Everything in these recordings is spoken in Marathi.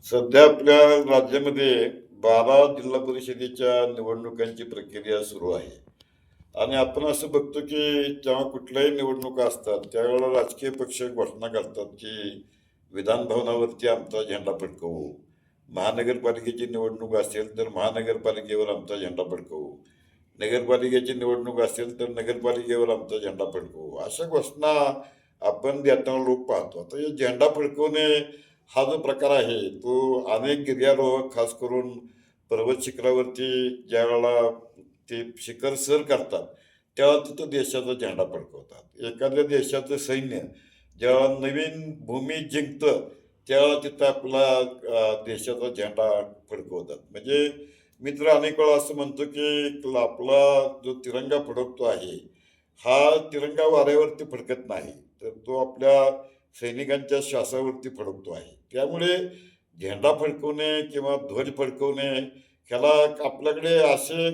सध्या आपल्या राज्यामध्ये 12 जिल्हा परिषदेच्या निवडणुकांची प्रक्रिया सुरू आहे. आणि आपण असं बघतो, की जेव्हा कुठल्याही निवडणुका असतात, त्यावेळेला राजकीय पक्ष घोषणा करतात, की विधान भवनावरती आमचा झेंडा फडकवू. महानगरपालिकेची निवडणूक असेल, तर महानगरपालिकेवर आमचा झेंडा फडकवू. नगरपालिकेची निवडणूक असेल, तर नगरपालिकेवर आमचा झेंडा फडकवू. अशा घोषणा आपण देताना लोक पाहतो. आता हे झेंडा फडकवणे हा जो प्रकार आहे, तो अनेक गिर्यारोहक खास करून पर्वत शिखरावरती ज्यावेळेला ते शिखर सर करतात, तेव्हा तिथं देशाचा झेंडा फडकवतात. एखाद्या देशाचं सैन्य जेव्हा नवीन भूमी जिंकतं, तेव्हा तिथं आपला देशाचा झेंडा फडकवतात. म्हणजे मी तर अनेक वेळा असं म्हणतो, की आपला जो तिरंगा फडकतो आहे, हा तिरंगा वाऱ्यावरती फडकत नाही, तर तो आपल्या सैनिकांच्या श्वासावरती फडकतो आहे. त्यामुळे झेंडा फडकवणे किंवा ध्वज फडकवणे ह्याला आपल्याकडे असे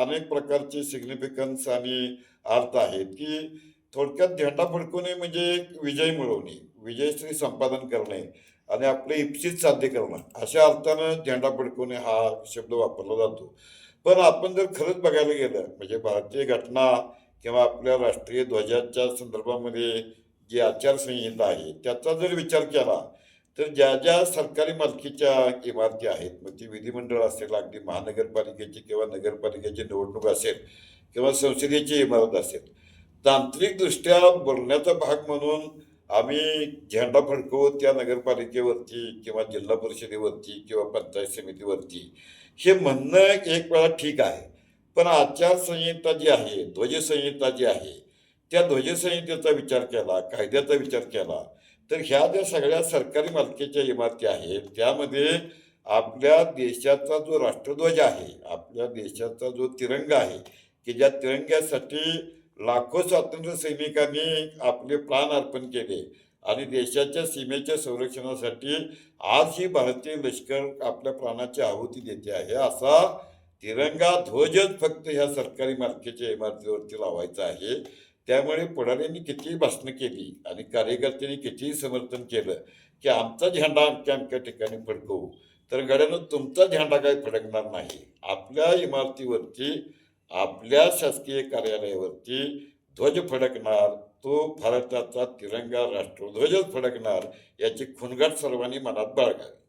अनेक प्रकारचे सिग्निफिकन्स आणि अर्थ आहेत, की थोडक्यात झेंडा फडकवणे म्हणजे एक विजय मिळवणे, विजयश्री संपादन करणे आणि आपले इप्सित साध्य करणं, अशा अर्थानं झेंडा फडकवणे हा शब्द वापरला जातो. पण आपण जर खरंच बघायला गेलं, म्हणजे भारतीय घटना किंवा आपल्या राष्ट्रीय ध्वजाच्या संदर्भामध्ये जी आचारसंहिता आहे, त्याचा जर विचार केला, तर ज्या ज्या सरकारी मालकीच्या इमारती आहेत, मग ती विधिमंडळ असेल, अगदी महानगरपालिकेची किंवा नगरपालिकेची निवडणूक असेल किंवा संसदेची इमारत असेल, तांत्रिकदृष्ट्या बोलण्याचा भाग म्हणून आम्ही झेंडा फडकवू त्या नगरपालिकेवरती किंवा जिल्हा परिषदेवरती किंवा पंचायत समितीवरती, हे म्हणणं एक वेळा ठीक आहे. पण आचारसंहिता जी आहे, ध्वजसंहिता जी आहे, त्या ध्वजसंहितेचा विचार केला, कायद्याचा विचार केला, तर ह्या ज्या सगळ्या सरकारी मालकीच्या इमारती आहेत, त्यामध्ये आपल्या देशाचा जो राष्ट्रध्वज आहे, आपल्या देशाचा जो तिरंगा आहे, की ज्या तिरंग्यासाठी लाखो स्वातंत्र्य सैनिकांनी आपले प्राण अर्पण केले आणि देशाच्या सीमेच्या संरक्षणासाठी आज ही भारतीय लष्कर आपल्या प्राणाची आहुती देते आहे. असा तिरंगा ध्वजच फक्त ह्या सरकारी मालकीच्या इमारतीवरती लावायचा आहे. त्यामुळे पुढाऱ्यांनी कितीही भाषणं केली आणि कार्यकर्त्यांनी कितीही समर्थन केलं, की आमचा झेंडा अमक्या-अमक्या ठिकाणी फडकवू, तर गड्यानो तुमचा झेंडा काही फडकणार नाही. आपल्या इमारतीवरती, आपल्या शासकीय कार्यालयावरती ध्वज फडकणार, तो भारताचा तिरंगा राष्ट्रध्वजच फडकणार, याची खुणगाट सर्वांनी मनात बाळगावी.